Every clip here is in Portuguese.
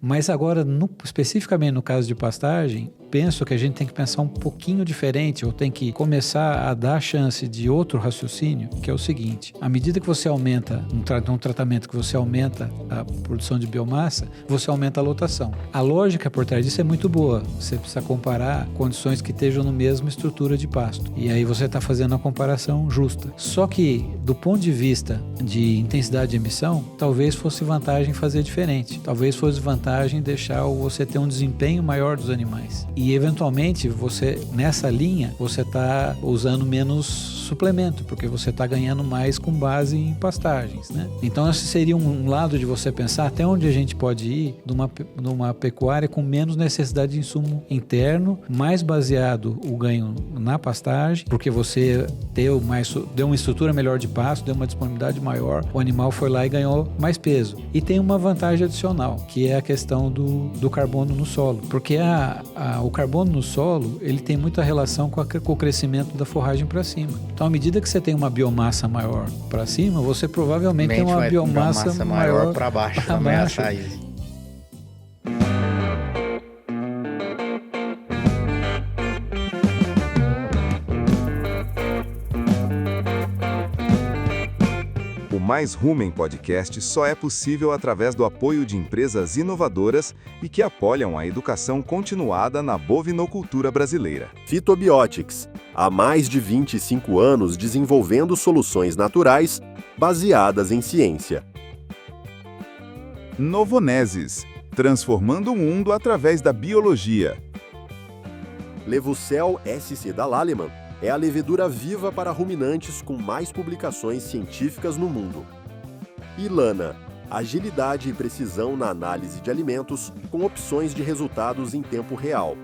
Mas agora, especificamente no caso de pastagem, penso que a gente tem que pensar um pouquinho diferente, ou tem que começar a dar chance de outro raciocínio, que é o seguinte: à medida que você aumenta, num tratamento que você aumenta a produção de biomassa, você aumenta a lotação. A lógica por trás disso é muito boa. Você precisa comparar condições que estejam na mesma estrutura de pasto. E aí você está fazendo a comparação justa. Só que, do ponto de vista de intensidade de emissão, talvez fosse vantagem fazer diferente. Talvez fosse vantagem deixar você ter um desempenho maior dos animais. E, eventualmente, você, nessa linha, você está usando menos suplemento, porque você está ganhando mais com base em pastagens, né? Então, esse seria um lado de você pensar até onde a gente pode ir numa pecuária com menos necessidade de insumo interno, mais baseado o ganho na pastagem, porque você deu uma estrutura melhor de pasto, deu uma disponibilidade maior, o animal foi lá e ganhou mais peso. E tem uma vantagem adicional, que é a questão do carbono no solo, porque o carbono no solo, ele tem muita relação com o crescimento da forragem para cima. Então, à medida que você tem uma biomassa maior para cima, você provavelmente tem uma biomassa maior para baixo também, a raiz. O Mais Rumen Podcast só é possível através do apoio de empresas inovadoras e que apoiam a educação continuada na bovinocultura brasileira. Phytobiotics, há mais de 25 anos desenvolvendo soluções naturais baseadas em ciência. Novonesis, transformando o mundo através da biologia. Levucel SC da Lallemand é a levedura viva para ruminantes com mais publicações científicas no mundo. Ilana, agilidade e precisão na análise de alimentos com opções de resultados em tempo real.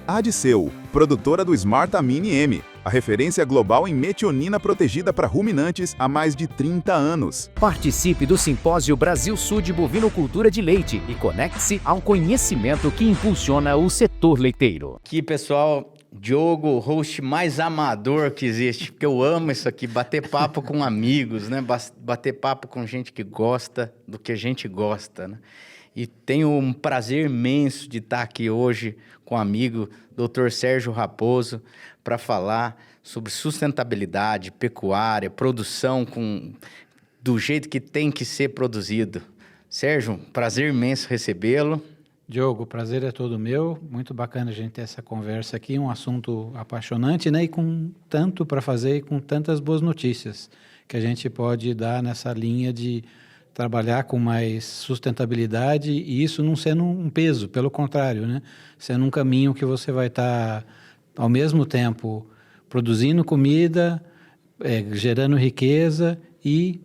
Adiceu, produtora do Smart Amine M, a referência global em metionina protegida para ruminantes há mais de 30 anos. Participe do Simpósio Brasil Sul de Bovinocultura de Leite e conecte-se ao conhecimento que impulsiona o setor leiteiro. Aqui, pessoal, Diogo, o host mais amador que existe, porque eu amo isso aqui, bater papo com amigos, né? Bater papo com gente que gosta do que a gente gosta, né? E tenho um prazer imenso de estar aqui hoje com o amigo Dr. Sérgio Raposo para falar sobre sustentabilidade, pecuária, produção do jeito que tem que ser produzido. Sérgio, prazer imenso recebê-lo. Diogo, o prazer é todo meu. Muito bacana a gente ter essa conversa aqui, um assunto apaixonante, né? E com tanto para fazer e com tantas boas notícias que a gente pode dar nessa linha de trabalhar com mais sustentabilidade e isso não sendo um peso, pelo contrário, né? Sendo um caminho que você vai estar, ao mesmo tempo, produzindo comida, gerando riqueza e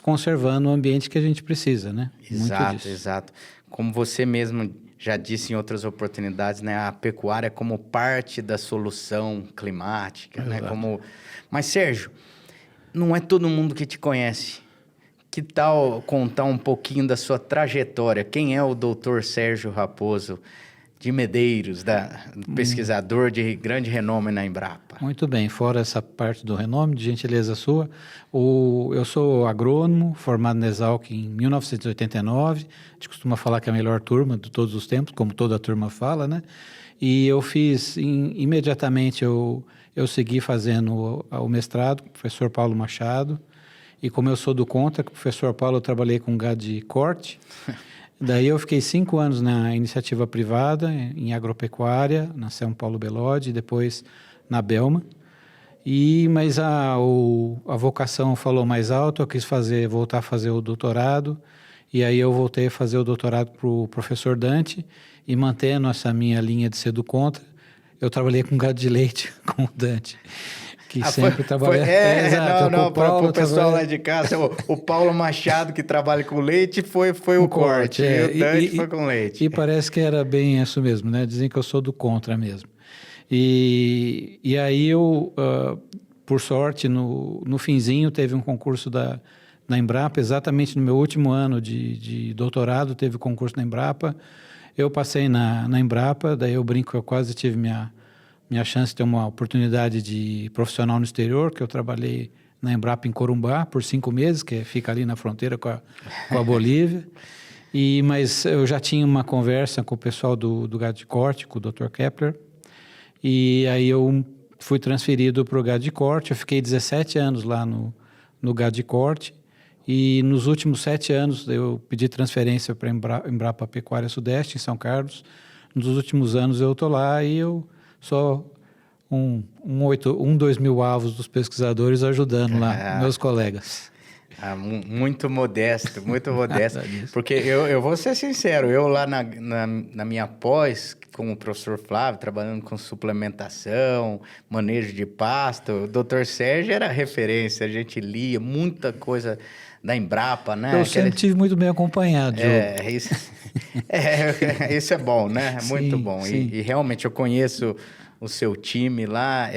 conservando o ambiente que a gente precisa, né? Exato. Como você mesmo já disse em outras oportunidades, né? A pecuária como parte da solução climática, né? Mas, Sérgio, não é todo mundo que te conhece. Que tal contar um pouquinho da sua trajetória? Quem é o Dr. Sérgio Raposo de Medeiros, pesquisador de grande renome na Embrapa? Muito bem, fora essa parte do renome, de gentileza sua, eu sou agrônomo, formado na Exalc em 1989, a gente costuma falar que é a melhor turma de todos os tempos, como toda turma fala, né? E eu fiz, imediatamente eu segui fazendo o mestrado com o professor Paulo Machado, e como eu sou do Contra, com o professor Paulo, eu trabalhei com gado de corte. Daí eu fiquei 5 anos na iniciativa privada, em agropecuária, na São Paulo Belode, depois na Belma. Mas a vocação falou mais alto, eu quis voltar a fazer o doutorado, e aí eu voltei a fazer o doutorado para o professor Dante, e mantendo essa minha linha de ser do Contra, eu trabalhei com gado de leite com o Dante. Que sempre trabalha... para o pessoal lá de casa, o Paulo Machado, que trabalha com leite, foi o corte, e o Dante foi com leite. E parece que era bem isso mesmo, né? Dizem que eu sou do Contra mesmo. E aí eu, por sorte, no finzinho, teve um concurso da Embrapa, exatamente no meu último ano de doutorado, teve o concurso da Embrapa. Eu passei na Embrapa, daí eu brinco que eu quase tive minha chance de ter uma oportunidade de profissional no exterior, que eu trabalhei na Embrapa em Corumbá por 5 meses, que fica ali na fronteira com a Bolívia. Mas eu já tinha uma conversa com o pessoal do gado de corte, com o Dr. Kepler, e aí eu fui transferido para o gado de corte. Eu fiquei 17 anos lá no gado de corte, e nos últimos 7 anos eu pedi transferência para a Embrapa Pecuária Sudeste, em São Carlos. Nos últimos anos eu estou lá e eu sou 2 mil avos dos pesquisadores ajudando lá meus colegas. Muito modesto, muito modesto. Porque eu vou ser sincero, eu lá na minha pós, com o professor Flávio, trabalhando com suplementação, manejo de pasto, o Dr. Sérgio era referência, a gente lia muita coisa da Embrapa, né? Eu sempre tive muito bem acompanhado, Diogo. Isso é bom, né? Sim, muito bom. Sim. E realmente eu conheço o seu time lá,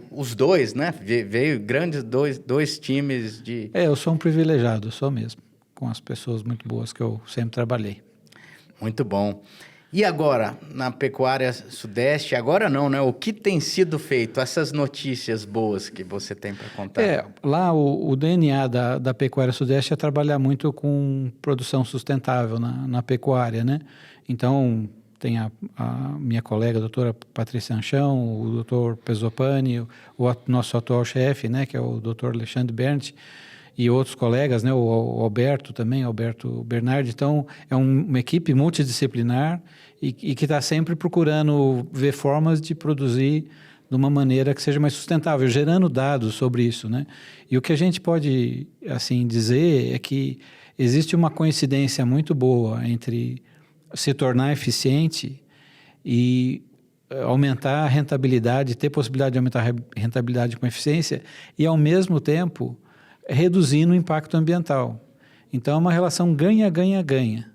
os dois, né? Veio grandes dois times de... Eu sou um privilegiado, eu sou mesmo, com as pessoas muito boas que eu sempre trabalhei. Muito bom. E agora, na Pecuária Sudeste, agora não, né? O que tem sido feito? Essas notícias boas que você tem para contar. Lá o DNA da Pecuária Sudeste é trabalhar muito com produção sustentável na pecuária, né? Então, tem a minha colega, a doutora Patrícia Anchão, o doutor Pesopani, o nosso atual chefe, né, que é o doutor Alexandre Berndt, e outros colegas, né, o Alberto também, Alberto Bernardi. Então, é uma equipe multidisciplinar e que está sempre procurando ver formas de produzir de uma maneira que seja mais sustentável, gerando dados sobre isso, né? E o que a gente pode, assim, dizer é que existe uma coincidência muito boa entre se tornar eficiente e aumentar a rentabilidade, ter possibilidade de aumentar a rentabilidade com eficiência e, ao mesmo tempo, reduzindo o impacto ambiental. Então, é uma relação ganha-ganha-ganha.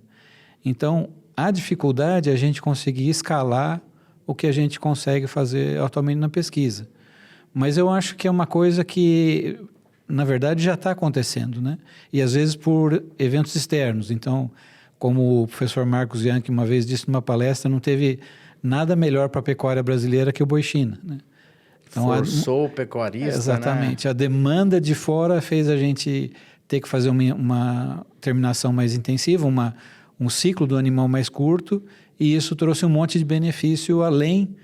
Então, a dificuldade é a gente conseguir escalar o que a gente consegue fazer atualmente na pesquisa. Mas eu acho que é uma coisa que, na verdade, já está acontecendo, né? E, às vezes, por eventos externos. Então, como o professor Marcos Yankee uma vez disse numa palestra, não teve nada melhor para a pecuária brasileira que o boi China, né? Então, forçou o pecuarista, exatamente. Né? A demanda de fora fez a gente ter que fazer uma terminação mais intensiva, um ciclo do animal mais curto, e isso trouxe um monte de benefício além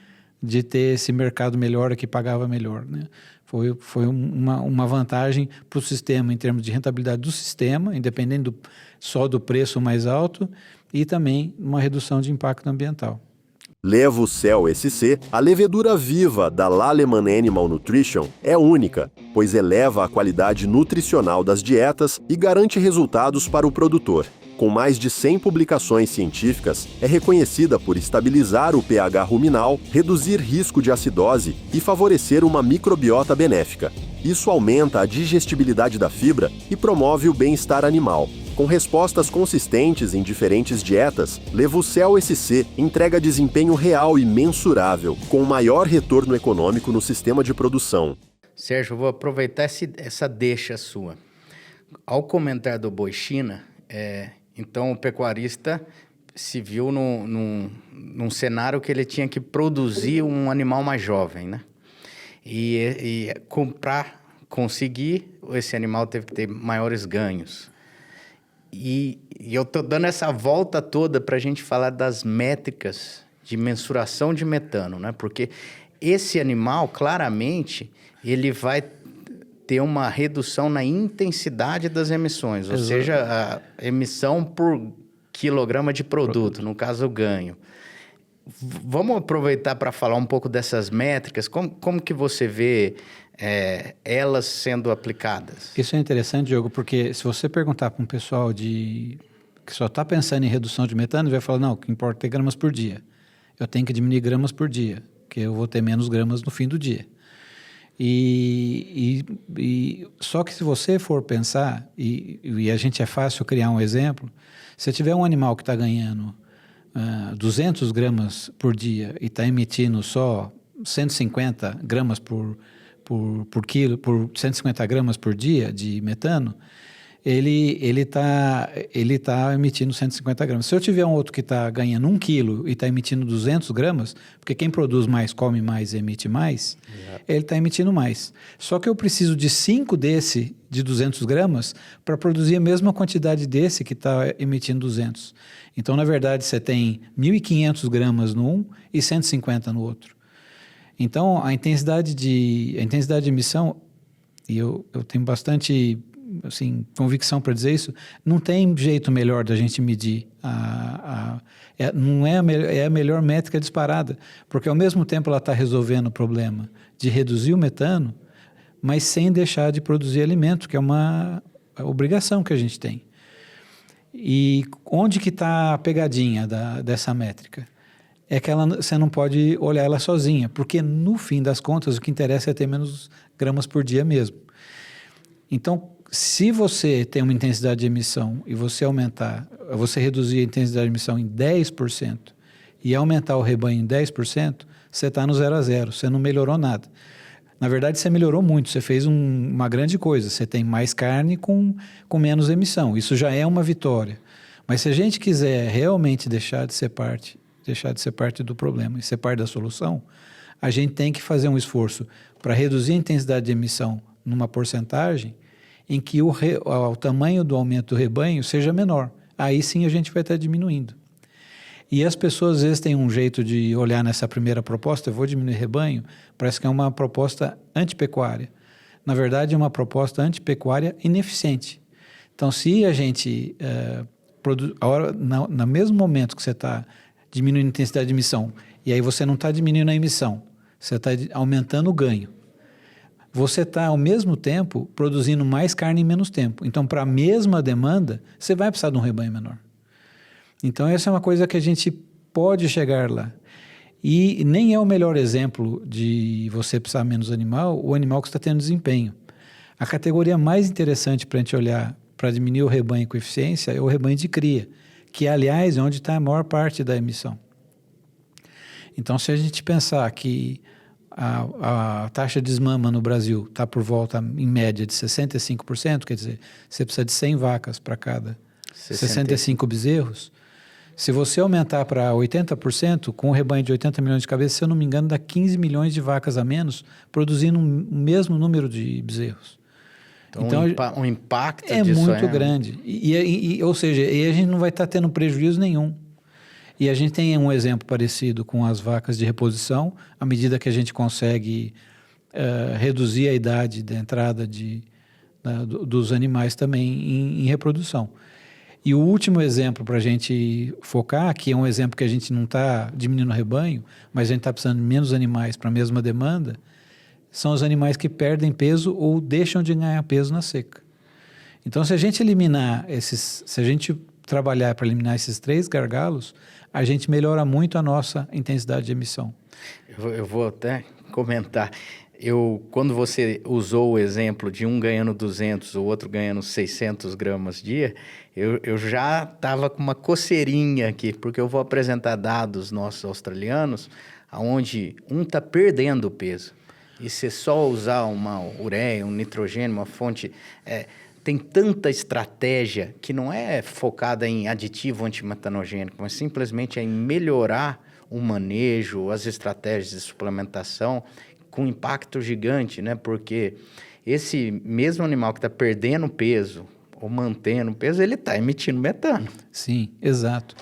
de ter esse mercado melhor que pagava melhor, né? Foi uma vantagem para o sistema em termos de rentabilidade do sistema, independente só do preço mais alto, e também uma redução de impacto ambiental. Levocel SC, a levedura viva da Lallemand Animal Nutrition, é única, pois eleva a qualidade nutricional das dietas e garante resultados para o produtor. Com mais de 100 publicações científicas, é reconhecida por estabilizar o pH ruminal, reduzir risco de acidose e favorecer uma microbiota benéfica. Isso aumenta a digestibilidade da fibra e promove o bem-estar animal. Com respostas consistentes em diferentes dietas, Levocel SC entrega desempenho real e mensurável, com maior retorno econômico no sistema de produção. Sérgio, eu vou aproveitar essa deixa sua. Ao comentar do boi China, então o pecuarista se viu num cenário que ele tinha que produzir um animal mais jovem, né? E para conseguir, esse animal teve que ter maiores ganhos. E eu estou dando essa volta toda para a gente falar das métricas de mensuração de metano, né? Porque esse animal, claramente, ele vai ter uma redução na intensidade das emissões, ou seja, a emissão por quilograma de produto, no caso, o ganho. Vamos aproveitar para falar um pouco dessas métricas, como que você vê elas sendo aplicadas? Isso é interessante, Diogo, porque se você perguntar para um pessoal que só está pensando em redução de metano, vai falar, não, o que importa é ter gramas por dia. Eu tenho que diminuir gramas por dia, porque eu vou ter menos gramas no fim do dia. Só que se você for pensar, e a gente é fácil criar um exemplo, se tiver um animal que está ganhando 200 gramas por dia e está emitindo só 150 gramas por quilo, por 150 gramas por dia de metano, ele tá emitindo 150 gramas. Se eu tiver um outro que está ganhando 1 quilo e está emitindo 200 gramas, porque quem produz mais, come mais e emite mais, ele está emitindo mais. Só que eu preciso de 5 desse de 200 gramas para produzir a mesma quantidade desse que está emitindo 200. Então, na verdade, você tem 1.500 gramas no um e 150 no outro. Então, a intensidade de emissão, e eu tenho bastante convicção para dizer isso, não tem jeito melhor da gente medir. Não é a melhor métrica disparada, porque ao mesmo tempo ela está resolvendo o problema de reduzir o metano, mas sem deixar de produzir alimento, que é uma obrigação que a gente tem. E onde que está a pegadinha dessa métrica? É que você não pode olhar ela sozinha, porque no fim das contas o que interessa é ter menos gramas por dia mesmo. Então, se você tem uma intensidade de emissão e você reduzir a intensidade de emissão em 10% e aumentar o rebanho em 10%, você está no 0 a 0, você não melhorou nada. Na verdade, você melhorou muito, você fez uma grande coisa, você tem mais carne com menos emissão, isso já é uma vitória. Mas se a gente quiser realmente deixar de ser parte do problema e ser parte da solução, a gente tem que fazer um esforço para reduzir a intensidade de emissão numa porcentagem em que o tamanho do aumento do rebanho seja menor. Aí sim a gente vai estar diminuindo. E as pessoas às vezes têm um jeito de olhar nessa primeira proposta, eu vou diminuir rebanho, parece que é uma proposta antipecuária. Na verdade, é uma proposta antipecuária ineficiente. Então, se a gente, no mesmo momento que você está diminuindo a intensidade de emissão, e aí você não está diminuindo a emissão, você está aumentando o ganho, você está, ao mesmo tempo, produzindo mais carne em menos tempo. Então, para a mesma demanda, você vai precisar de um rebanho menor. Então, essa é uma coisa que a gente pode chegar lá. E nem é o melhor exemplo de você precisar menos animal, o animal que está tendo desempenho. A categoria mais interessante para a gente olhar para diminuir o rebanho com eficiência é o rebanho de cria, que, aliás, é onde está a maior parte da emissão. Então, se a gente pensar que a taxa de desmama no Brasil está por volta, em média, de 65%, quer dizer, você precisa de 100 vacas para cada 65 bezerros. Se você aumentar para 80%, com um rebanho de 80 milhões de cabeças, se eu não me engano, dá 15 milhões de vacas a menos, produzindo o mesmo número de bezerros. Então o impacto é disso muito grande. Ou seja, a gente não vai estar tendo prejuízo nenhum. E a gente tem um exemplo parecido com as vacas de reposição, à medida que a gente consegue reduzir a idade da entrada dos animais também em reprodução. E o último exemplo para a gente focar, que é um exemplo que a gente não está diminuindo o rebanho, mas a gente está precisando de menos animais para a mesma demanda, são os animais que perdem peso ou deixam de ganhar peso na seca. Então, se a gente trabalhar para eliminar esses 3 gargalos, a gente melhora muito a nossa intensidade de emissão. Eu vou até comentar. Quando você usou o exemplo de um ganhando 200, o outro ganhando 600 gramas dia, eu já estava com uma coceirinha aqui, porque eu vou apresentar dados nossos australianos, onde um está perdendo peso. E se só usar uma ureia, um nitrogênio, uma fonte... tem tanta estratégia que não é focada em aditivo antimetanogênico, mas simplesmente é em melhorar o manejo, as estratégias de suplementação, com impacto gigante, né? Porque esse mesmo animal que está perdendo peso ou mantendo peso, ele está emitindo metano. Sim, exato.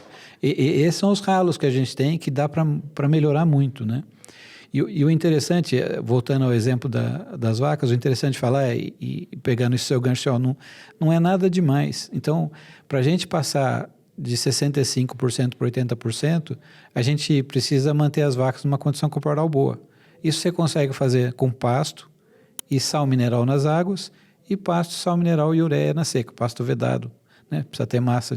E esses são os ralos que a gente tem que dá para melhorar muito, né? E o interessante, voltando ao exemplo das vacas, o interessante de falar, e pegando esse seu gancho, não é nada demais. Então, para a gente passar de 65% para 80%, a gente precisa manter as vacas numa condição corporal boa. Isso você consegue fazer com pasto e sal mineral nas águas, e pasto, sal mineral e ureia na seca, pasto vedado, né? Precisa ter massa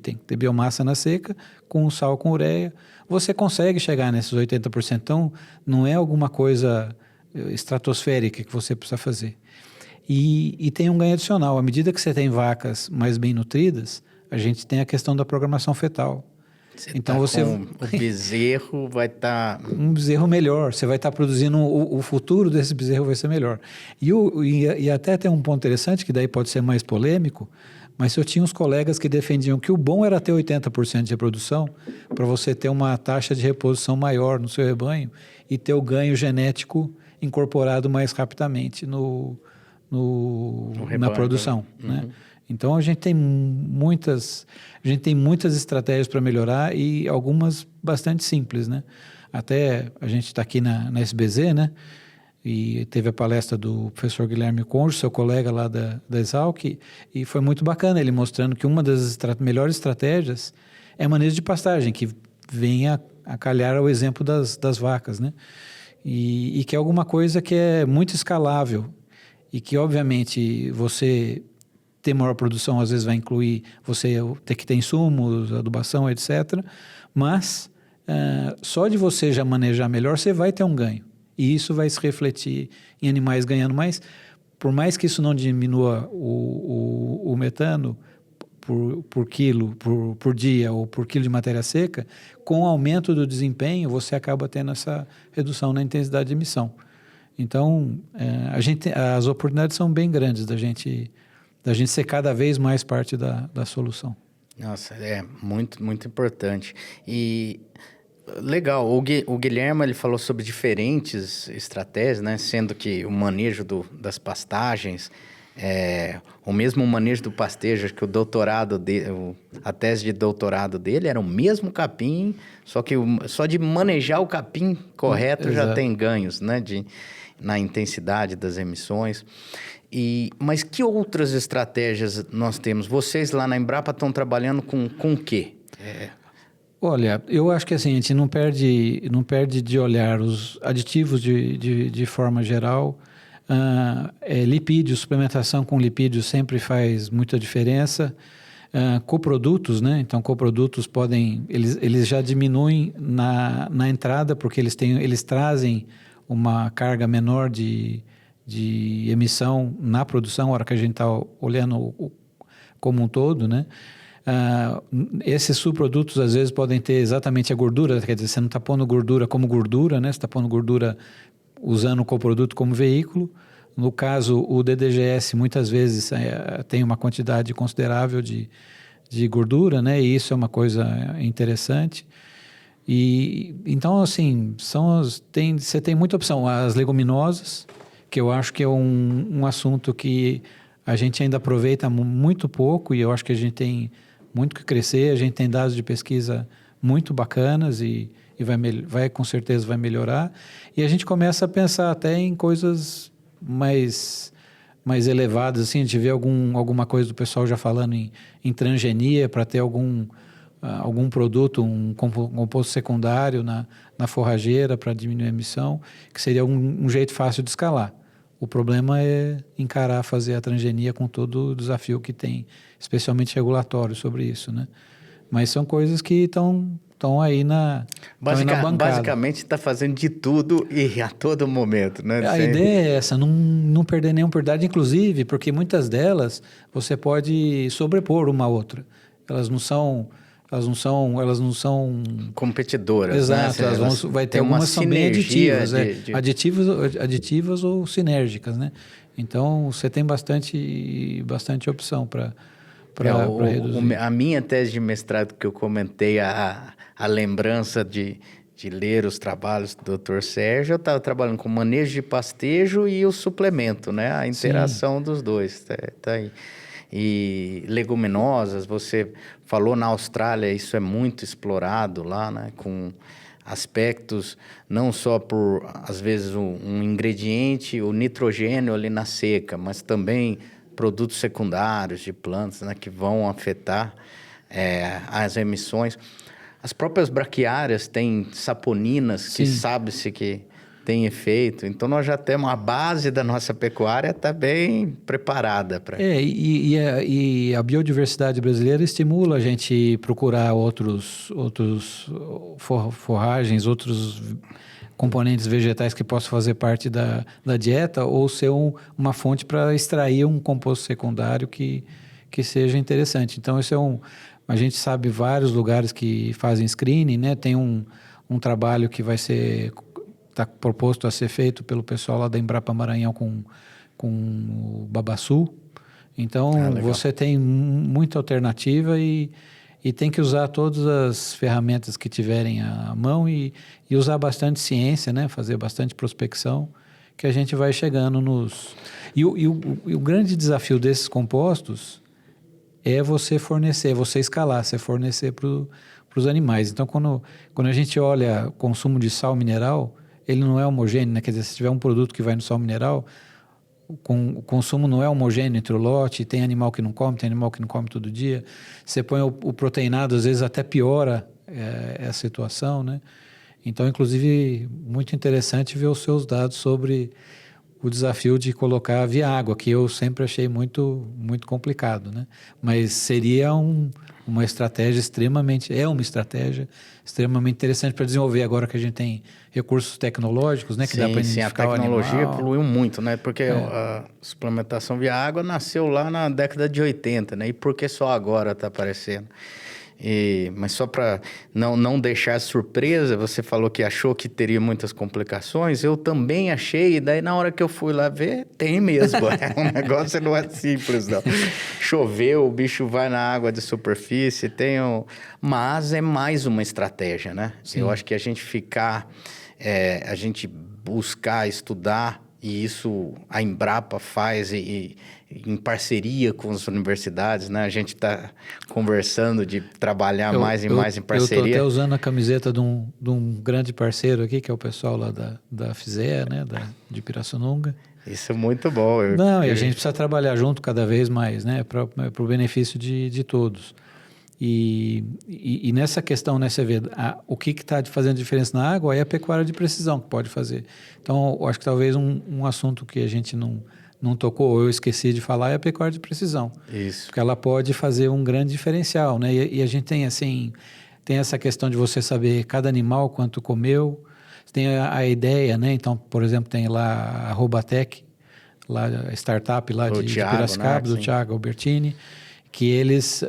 tem que ter biomassa na seca, com sal, com ureia. Você consegue chegar nesses 80%. Então, não é alguma coisa estratosférica que você precisa fazer. E tem um ganho adicional. À medida que você tem vacas mais bem nutridas, a gente tem a questão da programação fetal. Então o bezerro vai estar... Um bezerro melhor, você vai estar produzindo, o futuro desse bezerro vai ser melhor. E até tem um ponto interessante, que daí pode ser mais polêmico, mas eu tinha uns colegas que defendiam que o bom era ter 80% de reprodução, para você ter uma taxa de reposição maior no seu rebanho e ter o ganho genético incorporado mais rapidamente na produção, né? Então a gente tem muitas estratégias para melhorar e algumas bastante simples, né? Até a gente está aqui na SBZ, né? E teve a palestra do professor Guilherme Conjo, seu colega lá da Exalc, e foi muito bacana ele mostrando que uma das melhores estratégias é manejo de pastagem, que vem a calhar ao exemplo das vacas, né? E que é alguma coisa que é muito escalável e que, obviamente, você ter maior produção às vezes vai incluir você ter que ter insumos, adubação, etc. Mas só de você já manejar melhor, você vai ter um ganho. E isso vai se refletir em animais ganhando mais. Por mais que isso não diminua o metano por quilo, por dia ou por quilo de matéria seca, com o aumento do desempenho, você acaba tendo essa redução na intensidade de emissão. Então, as oportunidades são bem grandes da gente ser cada vez mais parte da solução. Nossa, é muito, muito importante. E legal, o Guilherme ele falou sobre diferentes estratégias, né? Sendo que o manejo das pastagens, o mesmo manejo do pastejo, acho que a tese de doutorado dele era o mesmo capim, só que só de manejar o capim correto já tem ganhos, né? Na intensidade das emissões. Mas que outras estratégias nós temos? Vocês lá na Embrapa estão trabalhando com o quê? Olha, eu acho que assim, a gente não perde de olhar os aditivos de forma geral. Lipídios, suplementação com lipídios sempre faz muita diferença. Coprodutos, né? Então, coprodutos eles já diminuem na entrada, porque eles trazem uma carga menor de emissão na produção, na hora que a gente está olhando como um todo, né? Esses subprodutos às vezes podem ter exatamente a gordura, quer dizer, você não está pondo gordura como gordura, né? Você está pondo gordura usando o coproduto como veículo. No caso, o DDGS muitas vezes tem uma quantidade considerável de gordura, né? E isso é uma coisa interessante. E então, assim, você tem muita opção. As leguminosas, que eu acho que é um assunto que a gente ainda aproveita muito pouco, e eu acho que a gente tem muito que crescer. A gente tem dados de pesquisa muito bacanas e com certeza vai melhorar. E a gente começa a pensar até em coisas mais elevadas, assim. A gente vê alguma coisa do pessoal já falando em transgenia para ter algum produto, um composto secundário na forrageira para diminuir a emissão, que seria um jeito fácil de escalar. O problema é fazer a transgenia com todo o desafio que tem, especialmente regulatório sobre isso, né? Mas são coisas que estão aí na bancada. Basicamente está fazendo de tudo e a todo momento, né? A ideia é essa, não perder nenhuma oportunidade, inclusive porque muitas delas você pode sobrepor uma a outra. Elas não são competidoras. Exato, né? vai ter algumas são bem aditivas, aditivas ou sinérgicas, né? Então você tem bastante opção para reduzir. A minha tese de mestrado que eu comentei, a lembrança de ler os trabalhos do Dr. Sérgio, eu estava trabalhando com manejo de pastejo e o suplemento, né? A interação dos dois, tá aí. E leguminosas, você falou na Austrália, isso é muito explorado lá, né? Com aspectos, não só por, às vezes, um ingrediente, o nitrogênio ali na seca, mas também produtos secundários de plantas, né? Que vão afetar as emissões. As próprias braquiárias têm saponinas, que sabe-se que tem efeito. Então, nós já temos a base da nossa pecuária, está bem preparada para... E a biodiversidade brasileira estimula a gente procurar outros forragens, outros componentes vegetais que possam fazer parte da dieta ou ser uma fonte para extrair um composto secundário que seja interessante. Então, isso A gente sabe vários lugares que fazem screening, né? Tem um trabalho que está proposto a ser feito pelo pessoal lá da Embrapa Maranhão com o Babaçu. Então, você tem muita alternativa e tem que usar todas as ferramentas que tiverem à mão e usar bastante ciência, né? Fazer bastante prospecção, que a gente vai chegando nos... E o grande desafio desses compostos é você fornecer, você escalar, você fornecer para os animais. Então, quando a gente olha o consumo de sal mineral, ele não é homogêneo, né? Quer dizer, se tiver um produto que vai no sal mineral, o consumo não é homogêneo entre o lote, tem animal que não come, tem animal que não come todo dia. Você põe o proteinado, às vezes até piora a situação, né? Então, inclusive, muito interessante ver os seus dados sobre o desafio de colocar via água, que eu sempre achei muito, muito complicado, né? Mas seria uma estratégia uma estratégia extremamente interessante para desenvolver agora que a gente tem recursos tecnológicos, né? Que dá para identificar o animal. Sim, a tecnologia evoluiu muito, né? Porque a suplementação via água nasceu lá na década de 80, né? E por que só agora está aparecendo? Mas só para não deixar surpresa, você falou que achou que teria muitas complicações, eu também achei, e daí na hora que eu fui lá ver, tem mesmo. O negócio não é simples, não. Choveu, o bicho vai na água de superfície, mas é mais uma estratégia, né? Sim. Eu acho que a gente a gente buscar, estudar, e isso a Embrapa faz em parceria com as universidades, né? A gente está conversando de trabalhar mais e mais em parceria. Eu estou até usando a camiseta de um grande parceiro aqui, que é o pessoal lá da FISEA, né? De Pirassununga. Isso é muito bom. E a gente precisa trabalhar junto cada vez mais, né? Para o benefício de todos. E nessa questão, né, você vê, o que está fazendo diferença na água é a pecuária de precisão que pode fazer. Então, eu acho que talvez um assunto que a gente não tocou, ou eu esqueci de falar, é a pecuária de precisão. Isso. Porque ela pode fazer um grande diferencial, né? E a gente tem, assim, tem essa questão de você saber cada animal quanto comeu, tem a ideia, né? Então, por exemplo, tem lá a Robatec, lá a startup lá de Piracicaba, do Thiago Albertini, que eles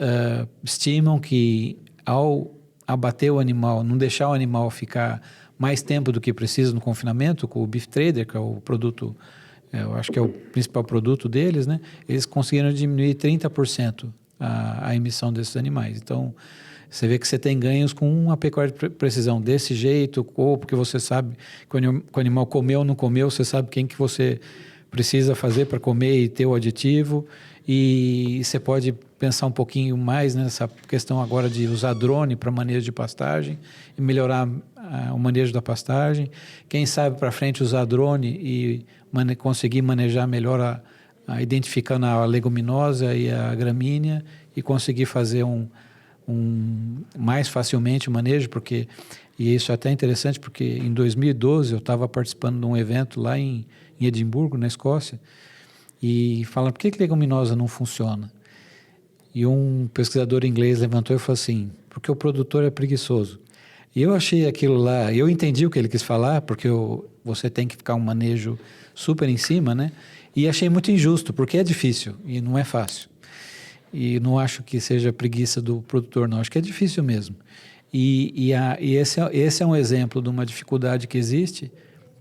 estimam que ao abater o animal, não deixar o animal ficar mais tempo do que precisa no confinamento, com o Beef Trader, que é o produto, eu acho que é o principal produto deles, né? Eles conseguiram diminuir 30% a emissão desses animais. Então, você vê que você tem ganhos com uma pecuária de precisão desse jeito, ou porque você sabe que o animal comeu ou não comeu, você sabe quem que você precisa fazer para comer e ter o aditivo. E você pode pensar um pouquinho mais nessa questão agora de usar drone para manejo de pastagem e melhorar o manejo da pastagem. Quem sabe para frente usar drone e conseguir manejar melhor identificando a leguminosa e a gramínea e conseguir fazer mais facilmente o manejo, e isso é até interessante porque em 2012 eu estava participando de um evento lá em Edimburgo, na Escócia, e falando, por que leguminosa não funciona? E um pesquisador inglês levantou e falou assim, porque o produtor é preguiçoso. E eu achei aquilo lá, eu entendi o que ele quis falar, porque você tem que ficar um manejo super em cima, né? E achei muito injusto, porque é difícil e não é fácil. E não acho que seja preguiça do produtor, não. Acho que é difícil mesmo. E esse é um exemplo de uma dificuldade que existe,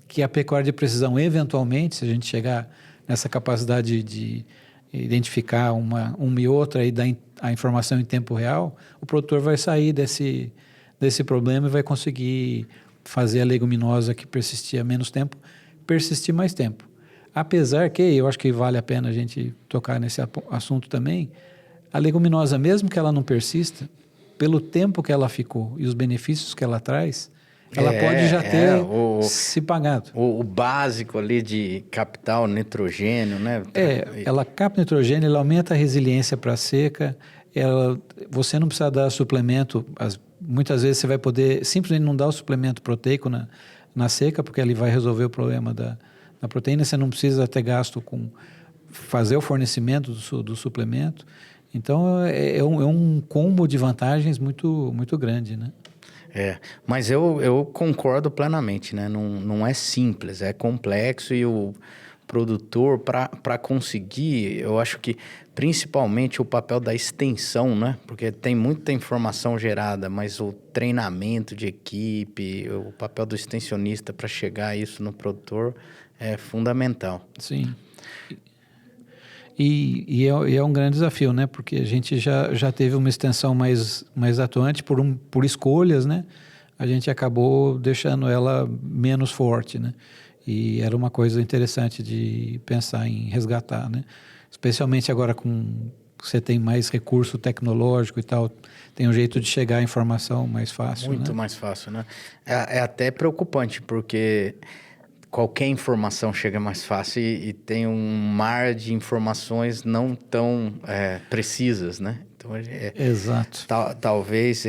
que a pecuária de precisão, eventualmente, se a gente chegar nessa capacidade de identificar uma e outra e dar a informação em tempo real, o produtor vai sair desse problema e vai conseguir fazer a leguminosa que persistia menos tempo, persistir mais tempo. Apesar que, eu acho que vale a pena a gente tocar nesse assunto também, a leguminosa, mesmo que ela não persista, pelo tempo que ela ficou e os benefícios que ela traz, ela pode já ter se pagado. O básico ali de captar o nitrogênio, né? Ela capta nitrogênio, ela aumenta a resiliência para a seca, você não precisa dar suplemento, muitas vezes você vai poder simplesmente não dar o suplemento proteico na seca, porque ele vai resolver o problema da proteína, você não precisa ter gasto com fazer o fornecimento do suplemento. Então, é um combo de vantagens muito, muito grande, né? Mas eu concordo plenamente, né? Não é simples, é complexo e produtor para conseguir, eu acho que principalmente o papel da extensão, né? Porque tem muita informação gerada, mas o treinamento de equipe, o papel do extensionista para chegar a isso no produtor é fundamental. Sim. E é um grande desafio, né? Porque a gente já teve uma extensão mais atuante por escolhas, né? A gente acabou deixando ela menos forte, né? E era uma coisa interessante de pensar em resgatar, né? Especialmente agora você tem mais recurso tecnológico e tal, tem um jeito de chegar à informação mais fácil, Muito né? mais fácil, né? É até preocupante, porque qualquer informação chega mais fácil e tem um mar de informações não tão precisas, né? Então, Exato. talvez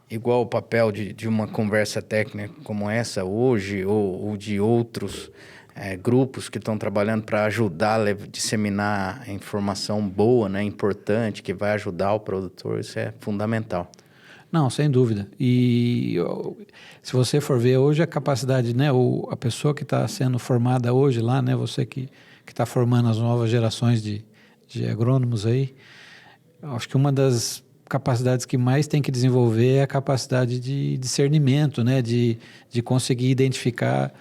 igual o papel de uma conversa técnica como essa hoje, ou de outros grupos que estão trabalhando para ajudar a disseminar informação boa, né? Importante, que vai ajudar o produtor, isso é fundamental. Não, sem dúvida. E se você for ver hoje a capacidade, né, a pessoa que está sendo formada hoje lá, né, você que está formando as novas gerações de agrônomos aí, acho que uma das capacidades que mais tem que desenvolver é a capacidade de discernimento, né, de conseguir identificar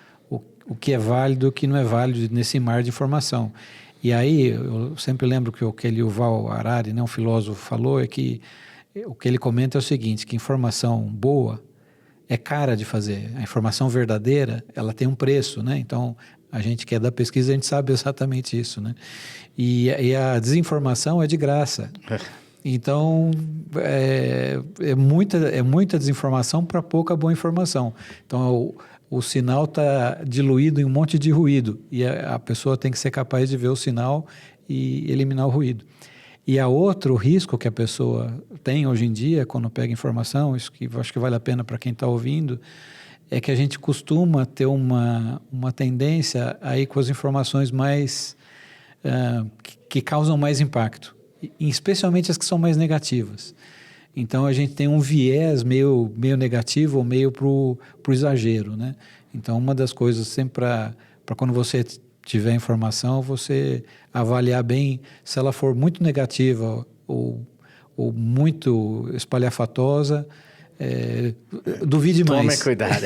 o que é válido e o que não é válido nesse mar de informação. E aí, eu sempre lembro que aquele Yuval Harari, né, um filósofo, falou é que o que ele comenta é o seguinte, que informação boa é cara de fazer. A informação verdadeira, ela tem um preço, né? Então, a gente que é da pesquisa, a gente sabe exatamente isso, né? E a desinformação é de graça. Então, é muita desinformação para pouca boa informação. Então, o sinal está diluído em um monte de ruído e a pessoa tem que ser capaz de ver o sinal e eliminar o ruído. E a outro risco que a pessoa tem hoje em dia, quando pega informação, isso que eu acho que vale a pena para quem está ouvindo, é que a gente costuma ter uma tendência aí com as informações mais que causam mais impacto, e especialmente as que são mais negativas. Então a gente tem um viés meio negativo ou meio pro exagero, né? Então uma das coisas sempre para quando você tiver informação, você avaliar bem se ela for muito negativa ou muito espalhafatosa, duvide mais. Tome cuidado.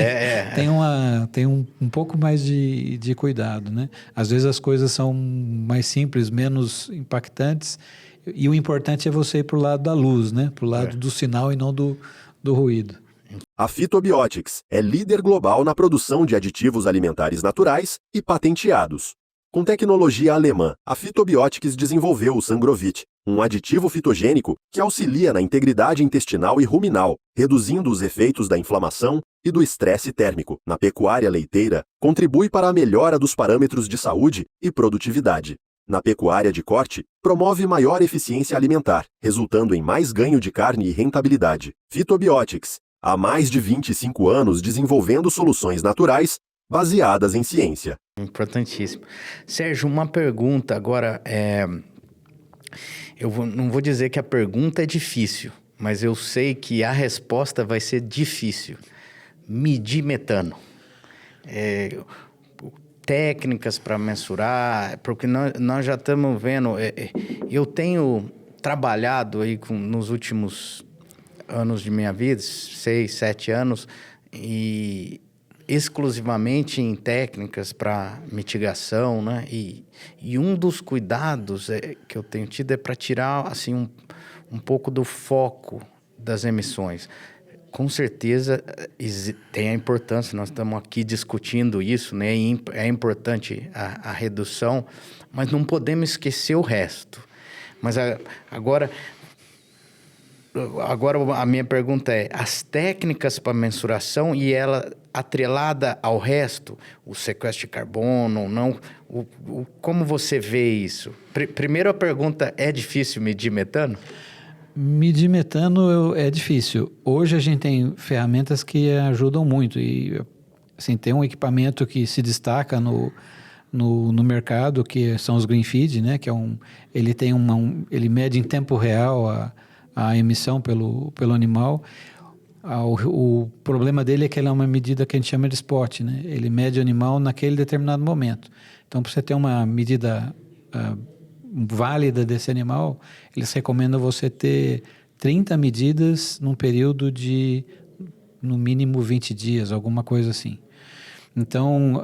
Tem um pouco mais de cuidado, né? Às vezes as coisas são mais simples, menos impactantes, e o importante é você ir para o lado da luz, né? Para o lado do sinal e não do ruído. A Phytobiotics é líder global na produção de aditivos alimentares naturais e patenteados. Com tecnologia alemã, a Phytobiotics desenvolveu o Sangrovit, um aditivo fitogênico que auxilia na integridade intestinal e ruminal, reduzindo os efeitos da inflamação e do estresse térmico. Na pecuária leiteira, contribui para a melhora dos parâmetros de saúde e produtividade. Na pecuária de corte, promove maior eficiência alimentar, resultando em mais ganho de carne e rentabilidade. Phytobiotics, há mais de 25 anos desenvolvendo soluções naturais baseadas em ciência. Importantíssimo. Sérgio, uma pergunta agora. Não vou dizer que a pergunta é difícil, mas eu sei que a resposta vai ser difícil. Medir metano. Técnicas para mensurar, porque nós já estamos vendo. Eu tenho trabalhado aí nos últimos anos de minha vida, 6, 7 anos, e exclusivamente em técnicas para mitigação, né? E um dos cuidados que eu tenho tido é para tirar assim, um pouco do foco das emissões. Com certeza tem a importância, nós estamos aqui discutindo isso, né? É importante a redução, mas não podemos esquecer o resto. Mas agora a minha pergunta é, as técnicas para mensuração e ela atrelada ao resto, o sequestro de carbono, não, como você vê isso? Primeiro a pergunta, é difícil medir metano? Medir metano é difícil. Hoje a gente tem ferramentas que ajudam muito e assim, tem um equipamento que se destaca no mercado, que são os GreenFeed, né? Que ele mede em tempo real a emissão pelo animal. O problema dele é que ele é uma medida que a gente chama de spot, né? Ele mede o animal naquele determinado momento. Então, para você ter uma medida válida desse animal, eles recomendam você ter 30 medidas num período de, no mínimo, 20 dias, alguma coisa assim. Então,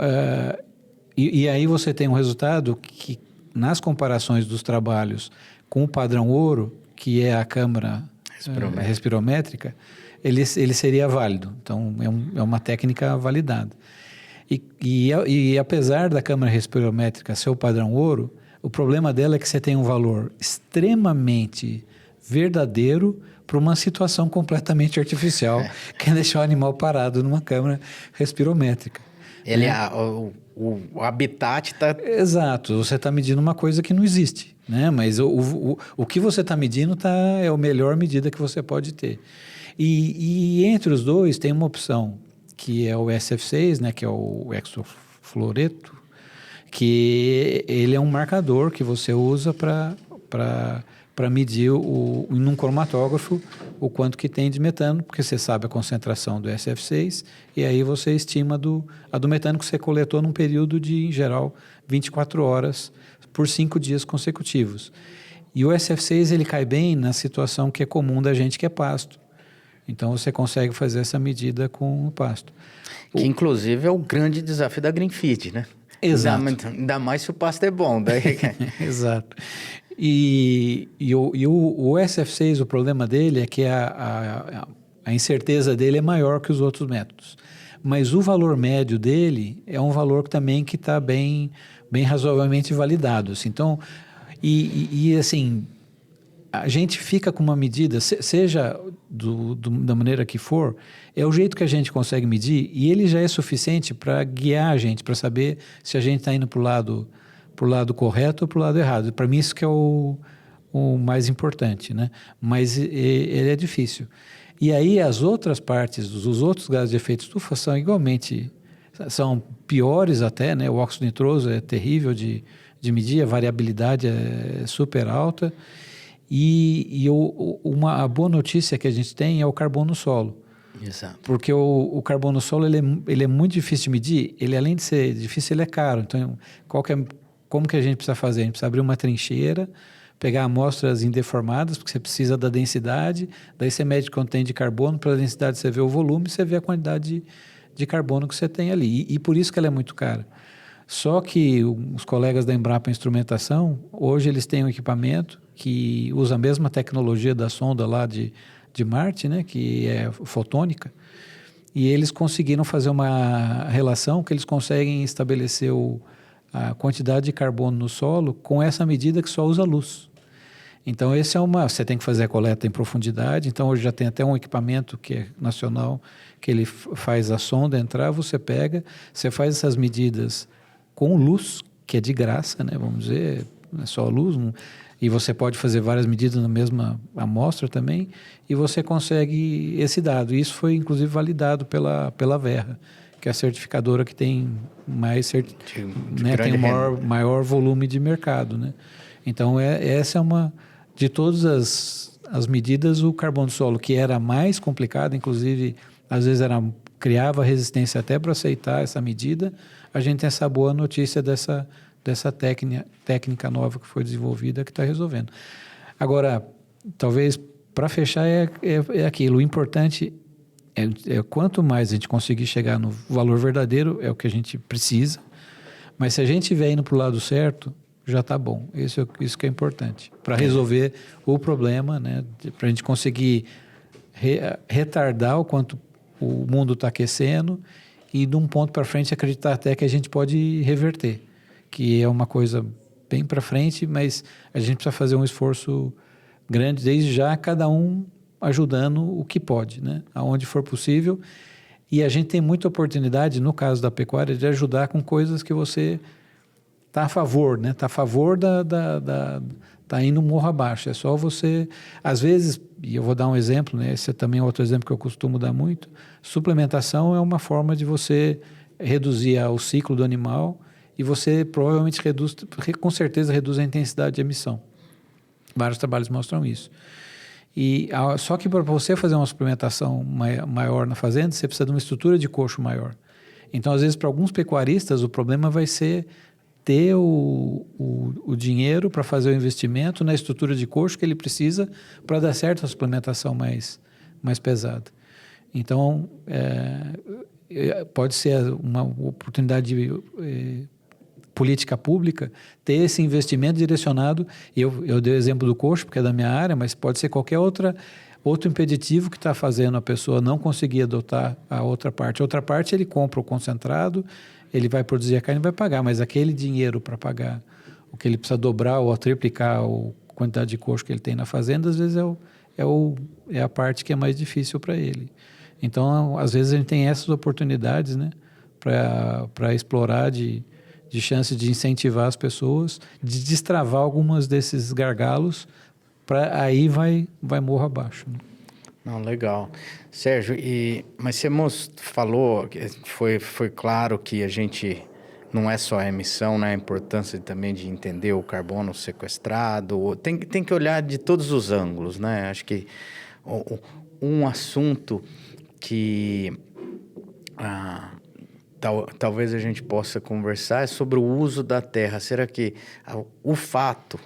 e aí você tem um resultado que, nas comparações dos trabalhos com o padrão ouro, que é a câmara respirométrica, ele seria válido. Então, é uma técnica validada. E apesar da câmara respirométrica ser o padrão ouro, o problema dela é que você tem um valor extremamente verdadeiro para uma situação completamente artificial, que é deixar o animal parado numa câmara respirométrica. Ele o habitat está... Exato, você está medindo uma coisa que não existe, né? Mas o que você está medindo é a melhor medida que você pode ter. E entre os dois tem uma opção, que é o SF6, né? Que é o hexafluoreto, que ele é um marcador que você usa para medir num cromatógrafo o quanto que tem de metano, porque você sabe a concentração do SF6 e aí você estima a do metano que você coletou num período de, em geral, 24 horas por 5 dias consecutivos. E o SF6 ele cai bem na situação que é comum da gente, que é pasto. Então você consegue fazer essa medida com o pasto. Que inclusive é o grande desafio da Greenfeed, né? Exato. Ainda mais se o pasto é bom. Daí... Exato. E o SF6, o problema dele é que a incerteza dele é maior que os outros métodos. Mas o valor médio dele é um valor também que está bem razoavelmente validado. Assim. Então, assim, a gente fica com uma medida, seja da maneira que for, é o jeito que a gente consegue medir e ele já é suficiente para guiar a gente, para saber se a gente está indo para o lado correto ou para o lado errado. Para mim isso que é o mais importante, né? Mas ele é difícil. E aí as outras partes, os outros gases de efeito estufa são igualmente, são piores até, né? O óxido nitroso é terrível de medir, a variabilidade é super alta. A boa notícia que a gente tem é o carbono solo. Exato. Porque o carbono solo ele é muito difícil de medir, ele além de ser difícil, ele é caro. Então, como que a gente precisa fazer? A gente precisa abrir uma trincheira, pegar amostras indeformadas, porque você precisa da densidade, daí você mede quanto tem de carbono, pela densidade você vê o volume, você vê a quantidade de carbono que você tem ali. E por isso que ela é muito cara. Só que os colegas da Embrapa Instrumentação, hoje eles têm um equipamento que usa a mesma tecnologia da sonda lá de Marte, né, que é fotônica, e eles conseguiram fazer uma relação que eles conseguem estabelecer a quantidade de carbono no solo com essa medida que só usa luz. Então, você tem que fazer a coleta em profundidade, então hoje já tem até um equipamento que é nacional, que ele faz a sonda entrar, você pega, você faz essas medidas com luz, que é de graça, né, vamos dizer, é só luz, e você pode fazer várias medidas na mesma amostra também, e você consegue esse dado. E isso foi, inclusive, validado pela Verra, que é a certificadora que tem tem o maior volume de mercado, né? Então, essa é uma... De todas as medidas, o carbono solo, que era mais complicado, inclusive, às vezes criava resistência até para aceitar essa medida, a gente tem essa boa notícia dessa técnica nova que foi desenvolvida, que está resolvendo. Agora, talvez, para fechar, é aquilo. O importante é quanto mais a gente conseguir chegar no valor verdadeiro, é o que a gente precisa. Mas se a gente estiver indo para o lado certo, já está bom. Isso que é importante. Para resolver o problema, né? Para a gente conseguir retardar o quanto o mundo está aquecendo e, de um ponto para frente, acreditar até que a gente pode reverter. Que é uma coisa bem para frente, mas a gente precisa fazer um esforço grande, desde já, cada um ajudando o que pode, né? Aonde for possível. E a gente tem muita oportunidade, no caso da pecuária, de ajudar com coisas que você está a favor, né? Está a favor está indo morro abaixo. É só você... Às vezes, e eu vou dar um exemplo, né? Esse é também outro exemplo que eu costumo dar muito. Suplementação é uma forma de você reduzir o ciclo do animal e você provavelmente com certeza reduz a intensidade de emissão. Vários trabalhos mostram isso. Só que para você fazer uma suplementação maior na fazenda, você precisa de uma estrutura de coxo maior. Então, às vezes, para alguns pecuaristas, o problema vai ser ter o dinheiro para fazer o investimento na estrutura de coxo que ele precisa para dar certo a suplementação mais pesada. Então, pode ser uma oportunidade de política pública ter esse investimento direcionado. Eu dei o exemplo do coxo, porque é da minha área, mas pode ser qualquer outro impeditivo que está fazendo a pessoa não conseguir adotar a outra parte. A outra parte, ele compra o concentrado, ele vai produzir a carne e vai pagar, mas aquele dinheiro para pagar o que ele precisa dobrar ou triplicar a quantidade de coxo que ele tem na fazenda, às vezes é a parte que é mais difícil para ele. Então, às vezes a gente tem essas oportunidades, né, para explorar de chance de incentivar as pessoas, de destravar algumas desses gargalos, para aí vai morro abaixo. Né? Não, legal. Sérgio, mas você falou, foi claro que a gente não é só a emissão, né? A importância também de entender o carbono sequestrado, tem que olhar de todos os ângulos, né? Acho que um assunto que talvez a gente possa conversar é sobre o uso da terra. Será que o fato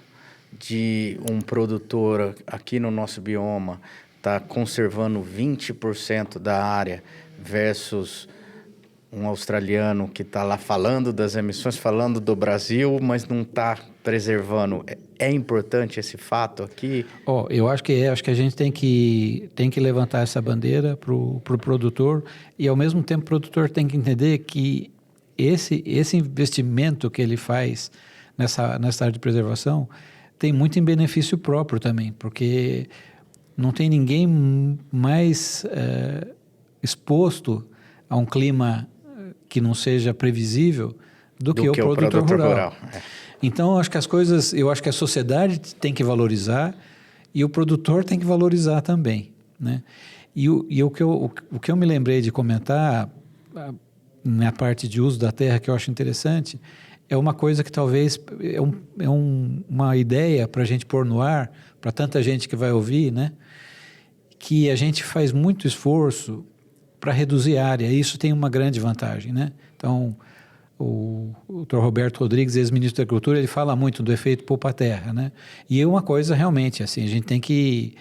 de um produtor aqui no nosso bioma está conservando 20% da área versus um australiano que está lá falando das emissões, falando do Brasil, mas não está preservando. É importante esse fato aqui? Eu acho que a gente tem que levantar essa bandeira para o produtor, e ao mesmo tempo o produtor tem que entender que esse investimento que ele faz nessa área de preservação tem muito em benefício próprio também, porque não tem ninguém mais exposto a um clima que não seja previsível do que o produtor rural. Então, eu acho que a sociedade tem que valorizar e o produtor tem que valorizar também, né? E o que eu me lembrei de comentar na parte de uso da terra, que eu acho interessante, é uma coisa que talvez uma ideia para a gente pôr no ar, para tanta gente que vai ouvir, né? Que a gente faz muito esforço para reduzir a área, e isso tem uma grande vantagem, né? Então, o Dr. Roberto Rodrigues, ex-ministro da Agricultura, ele fala muito do efeito poupa-terra, né? E é uma coisa realmente, assim, a gente tem que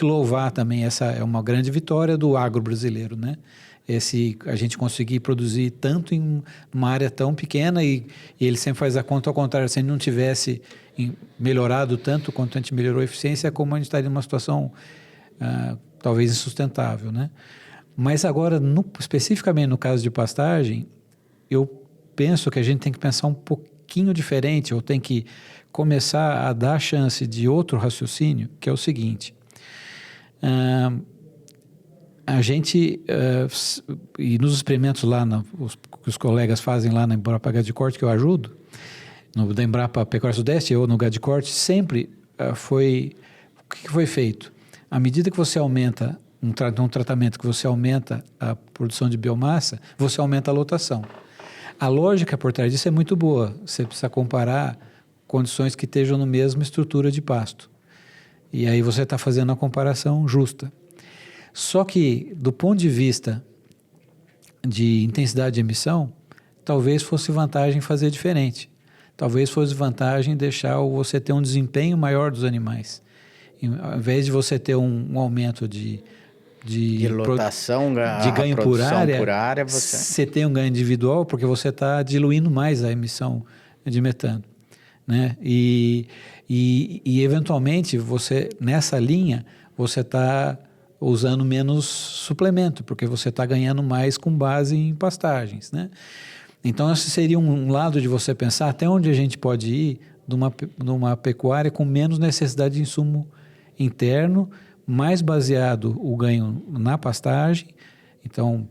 louvar também, essa é uma grande vitória do agro brasileiro, né? A gente conseguir produzir tanto em uma área tão pequena, e ele sempre faz a conta ao contrário, se a gente não tivesse melhorado tanto quanto a gente melhorou a eficiência, como a gente estaria numa situação talvez insustentável, né? Mas agora, especificamente no caso de pastagem, eu penso que a gente tem que pensar um pouquinho diferente, ou tem que começar a dar chance de outro raciocínio, que é o seguinte: a gente, e nos experimentos lá, que os colegas fazem lá na Embrapa Gado de Corte, que eu ajudo, da Embrapa Pecuária Sudeste ou no Gado de Corte, sempre o que foi feito? À medida que você aumenta um tratamento, que você aumenta a produção de biomassa, você aumenta a lotação. A lógica por trás disso é muito boa. Você precisa comparar condições que estejam na mesma estrutura de pasto. E aí você está fazendo a comparação justa. Só que, do ponto de vista de intensidade de emissão, talvez fosse vantagem fazer diferente. Talvez fosse vantagem deixar você ter um desempenho maior dos animais. Ao invés de você ter um aumento de lotação, de ganho por área, você tem um ganho individual, porque você está diluindo mais a emissão de metano, né? E eventualmente, nessa linha, você está usando menos suplemento, porque você está ganhando mais com base em pastagens, né? Então, esse seria um lado de você pensar até onde a gente pode ir numa pecuária com menos necessidade de insumo interno, mais baseado o ganho na pastagem. Então,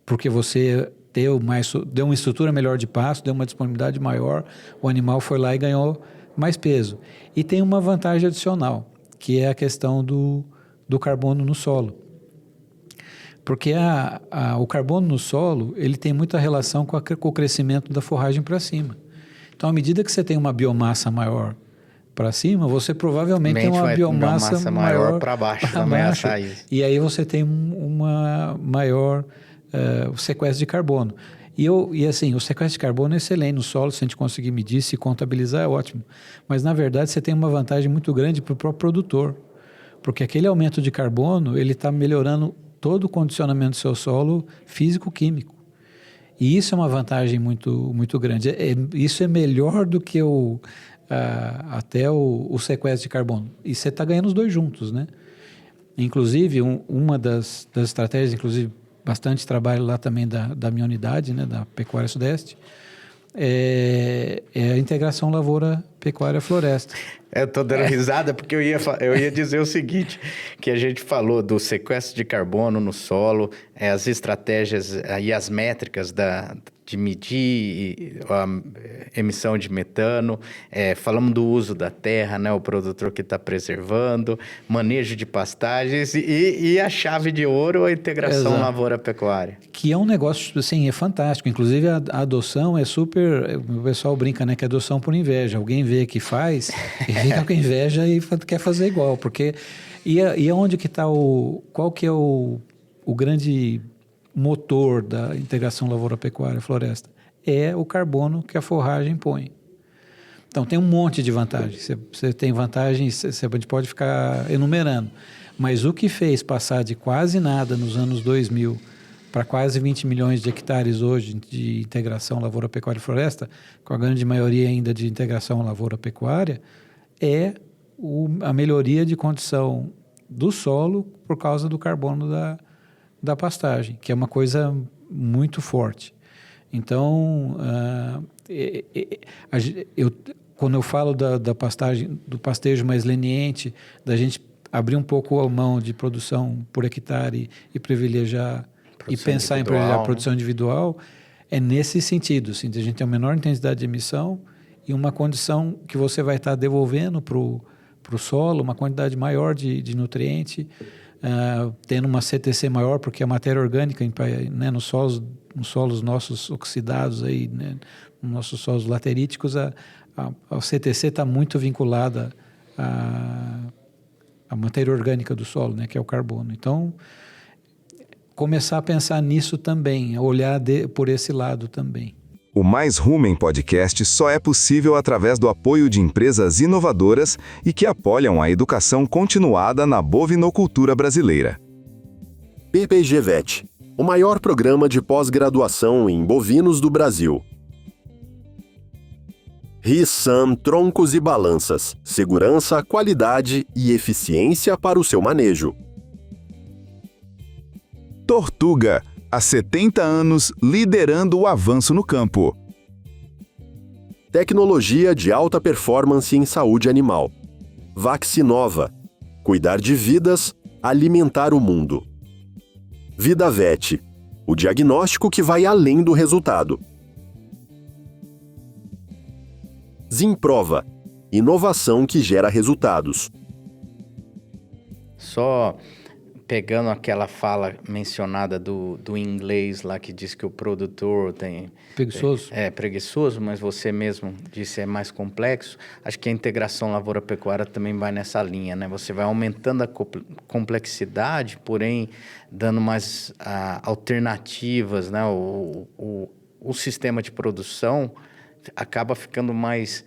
porque você deu uma estrutura melhor de pasto, deu uma disponibilidade maior, o animal foi lá e ganhou mais peso. E tem uma vantagem adicional, que é a questão do carbono no solo. Porque o carbono no solo, ele tem muita relação com o crescimento da forragem para cima. Então, à medida que você tem uma biomassa maior para cima, você provavelmente tem uma vai biomassa maior para baixo também a raiz. E aí você tem uma maior sequestro de carbono. E assim, o sequestro de carbono é excelente no solo, se a gente conseguir medir, se contabilizar, é ótimo. Mas, na verdade, você tem uma vantagem muito grande para o próprio produtor. Porque aquele aumento de carbono, ele está melhorando todo o condicionamento do seu solo físico-químico. E isso é uma vantagem muito, muito grande. Isso é melhor do que até o sequestro de carbono. E você está ganhando os dois juntos, né? Inclusive, uma das estratégias, inclusive, bastante trabalho lá também da minha unidade, né, da Pecuária Sudeste, é a integração lavoura-pecuária-floresta. Eu estou dando risada porque eu ia dizer o seguinte, que a gente falou do sequestro de carbono no solo, as estratégias e as métricas de medir a emissão de metano, falamos do uso da terra, né, o produtor que está preservando, manejo de pastagens e a chave de ouro, a integração lavoura-pecuária. Que é um negócio, assim, é fantástico. Inclusive, a adoção é super... O pessoal brinca, né, que é adoção por inveja. Alguém vê que faz e fica com inveja e quer fazer igual. Porque... E onde que está qual que é o grande motor da integração lavoura-pecuária-floresta? É o carbono que a forragem põe. Então, tem um monte de vantagens. Você tem vantagens, você pode ficar enumerando. Mas o que fez passar de quase nada nos anos 2000 para quase 20 milhões de hectares hoje de integração lavoura-pecuária-floresta, com a grande maioria ainda de integração lavoura-pecuária, é a melhoria de condição do solo por causa do carbono da pastagem, que é uma coisa muito forte. Então, quando eu falo da pastagem, do pastejo mais leniente, da gente abrir um pouco a mão de produção por hectare e privilegiar e pensar em privilegiar a produção individual, é nesse sentido, assim, de a gente ter uma menor intensidade de emissão e uma condição que você vai estar devolvendo para o solo, uma quantidade maior de nutriente, tendo uma CTC maior, porque a matéria orgânica, né, nos solos nossos oxidados, aí, né, nos nossos solos lateríticos, a CTC está muito vinculada à matéria orgânica do solo, né, que é o carbono. Então, começar a pensar nisso também, a olhar por esse lado também. O Mais Rumen Podcast só é possível através do apoio de empresas inovadoras e que apoiam a educação continuada na bovinocultura brasileira. PPG-VET, o maior programa de pós-graduação em bovinos do Brasil. RISAM Troncos e Balanças, segurança, qualidade e eficiência para o seu manejo. Tortuga, há 70 anos liderando o avanço no campo. Tecnologia de alta performance em saúde animal. Vaccinova, cuidar de vidas, alimentar o mundo. VidaVet, o diagnóstico que vai além do resultado. Zimprova, inovação que gera resultados. Só pegando aquela fala mencionada do inglês lá que diz que o produtor tem... Preguiçoso. É preguiçoso, mas você mesmo disse é mais complexo. Acho que a integração lavoura-pecuária também vai nessa linha, né? Você vai aumentando a complexidade, porém dando mais alternativas, né? O sistema de produção acaba ficando mais...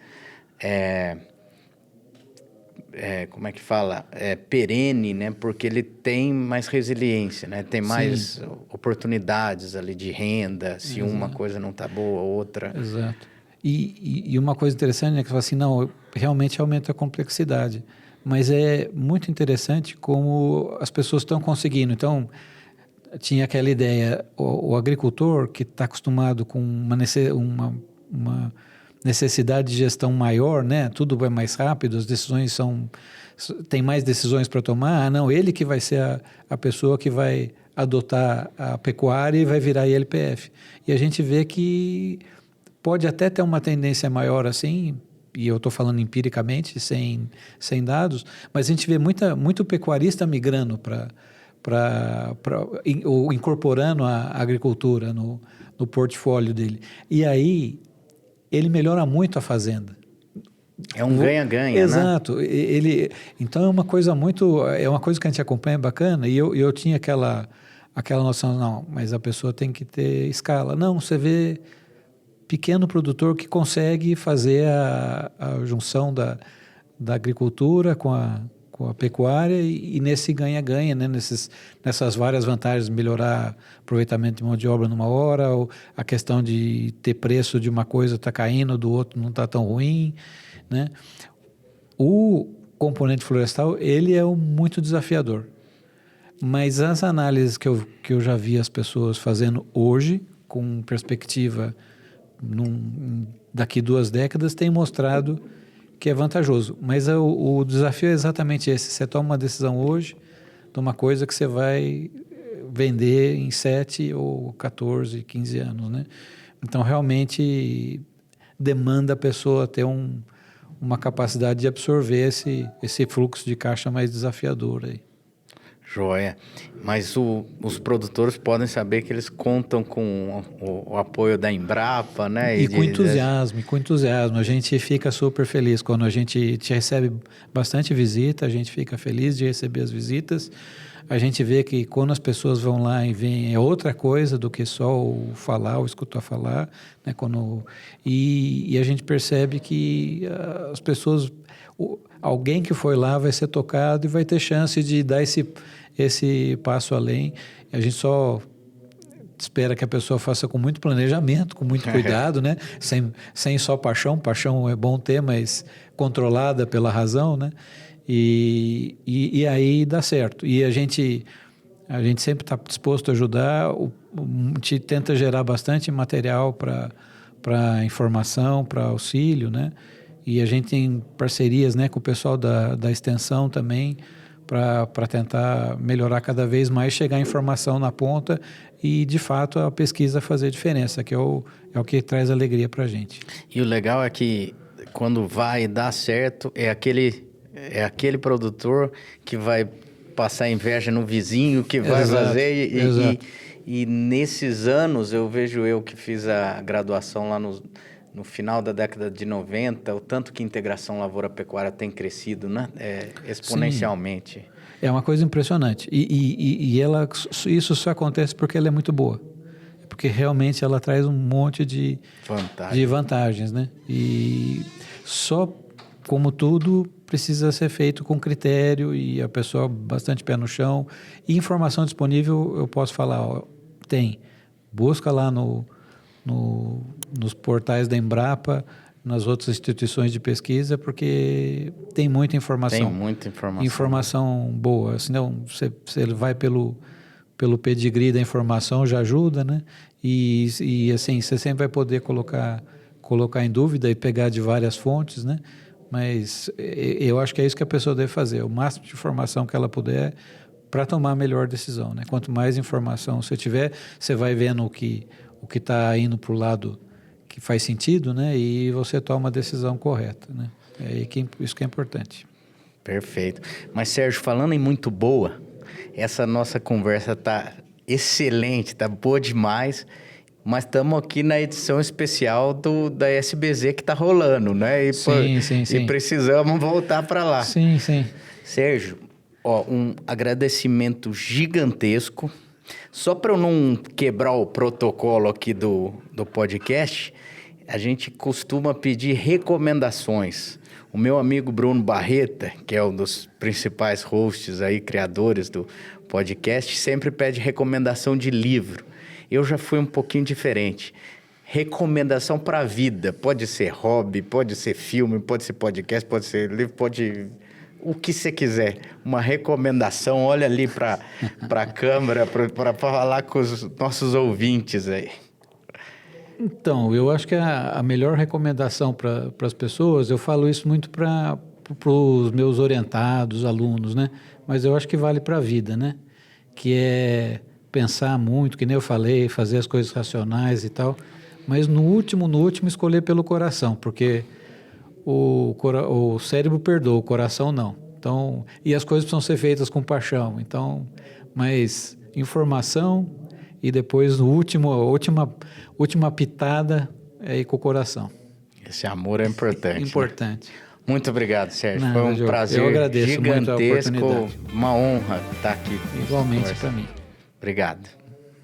como é que fala? Perene, né? Porque ele tem mais resiliência, né? Tem mais oportunidades ali de renda, se uma coisa não está boa, outra. Exato. E uma coisa interessante, né? Que você fala assim, não, realmente aumenta a complexidade. Mas é muito interessante como as pessoas estão conseguindo. Então, tinha aquela ideia, o agricultor que está acostumado com uma necessidade de gestão maior, né? Tudo é mais rápido, as decisões tem mais decisões para tomar. Não, ele que vai ser a pessoa que vai adotar a pecuária e vai virar ILPF. E a gente vê que pode até ter uma tendência maior assim, e eu estou falando empiricamente, sem dados, mas a gente vê muito pecuarista migrando ou incorporando a agricultura no portfólio dele. E aí ele melhora muito a fazenda. É um ganha-ganha, Exato. Então é uma coisa que a gente acompanha bacana, e eu tinha aquela noção, não, mas a pessoa tem que ter escala. Não, você vê pequeno produtor que consegue fazer a junção da agricultura com a pecuária e nesse ganha-ganha, né? Nessas várias vantagens, melhorar aproveitamento de mão de obra numa hora, ou a questão de ter preço de uma coisa está caindo, do outro não está tão ruim, né? O componente florestal, ele é muito desafiador, mas as análises que eu já vi as pessoas fazendo hoje, com perspectiva daqui 2 décadas, tem mostrado que é vantajoso. Mas o desafio é exatamente esse. Você toma uma decisão hoje de uma coisa que você vai vender em 7 ou 14, 15 anos, né? Então, realmente, demanda a pessoa ter uma capacidade de absorver esse fluxo de caixa mais desafiador aí. Joia. Mas os produtores podem saber que eles contam com o apoio da Embrapa, né? E com entusiasmo. A gente fica super feliz quando a gente recebe bastante visita, a gente fica feliz de receber as visitas. A gente vê que quando as pessoas vão lá e veem é outra coisa do que só o falar, o escutar falar, né? E a gente percebe que as pessoas... Alguém que foi lá vai ser tocado e vai ter chance de dar esse passo além. A gente só espera que a pessoa faça com muito planejamento, com muito cuidado, né? Sem só paixão. Paixão é bom ter, mas controlada pela razão, né? E aí dá certo. E a gente sempre está disposto a ajudar. A gente tenta gerar bastante material para informação, para auxílio, né? E a gente tem parcerias, né, com o pessoal da extensão também, para tentar melhorar cada vez mais, chegar a informação na ponta e, de fato, a pesquisa fazer diferença, que é o que traz alegria para a gente. E o legal é que, quando vai dar certo, é aquele produtor que vai passar inveja no vizinho, que vai fazer... E nesses anos, eu vejo que fiz a graduação lá no final da década de 90, o tanto que a integração lavoura-pecuária tem crescido, né? Exponencialmente. Sim. É uma coisa impressionante. E isso só acontece porque ela é muito boa. Porque realmente ela traz um monte de vantagens, né? E só, como tudo, precisa ser feito com critério e a pessoa bastante pé no chão. E informação disponível, eu posso falar, tem. Busca lá nos portais da Embrapa, nas outras instituições de pesquisa, porque tem muita informação. Tem muita informação. Informação boa. Senão, você vai pelo pedigree da informação, já ajuda, né? E assim, você sempre vai poder colocar em dúvida e pegar de várias fontes, né? Mas eu acho que é isso que a pessoa deve fazer, o máximo de informação que ela puder para tomar a melhor decisão, né? Quanto mais informação você tiver, você vai vendo o que está indo para o lado que faz sentido, né? E você toma a decisão correta, né? Isso que é importante. Perfeito. Mas, Sérgio, falando em muito boa, essa nossa conversa está excelente, está boa demais, mas estamos aqui na edição especial da SBZ que está rolando, né? Sim. E precisamos voltar para lá. Sim. Sérgio, um agradecimento gigantesco. Só para eu não quebrar o protocolo aqui do podcast, a gente costuma pedir recomendações. O meu amigo Bruno Barreta, que é um dos principais hosts aí, criadores do podcast, sempre pede recomendação de livro. Eu já fui um pouquinho diferente. Recomendação para a vida. Pode ser hobby, pode ser filme, pode ser podcast, pode ser livro, pode... O que você quiser, uma recomendação, olha ali para a câmera para falar com os nossos ouvintes aí. Então, eu acho que a melhor recomendação para as pessoas, eu falo isso muito para os meus orientados, alunos, né? Mas eu acho que vale para a vida, né? Que é pensar muito, que nem eu falei, fazer as coisas racionais e tal, mas no último escolher pelo coração, porque o cérebro perdoa, o coração não. Então, e as coisas precisam ser feitas com paixão. Então, mas informação e depois a última pitada é ir com o coração. Esse amor é importante. Importante. Né? Muito obrigado, Sérgio. Nada, Foi um Diogo. prazer Eu agradeço muito a gigantesco, oportunidade. uma honra estar aqui. Igualmente para mim. Obrigado.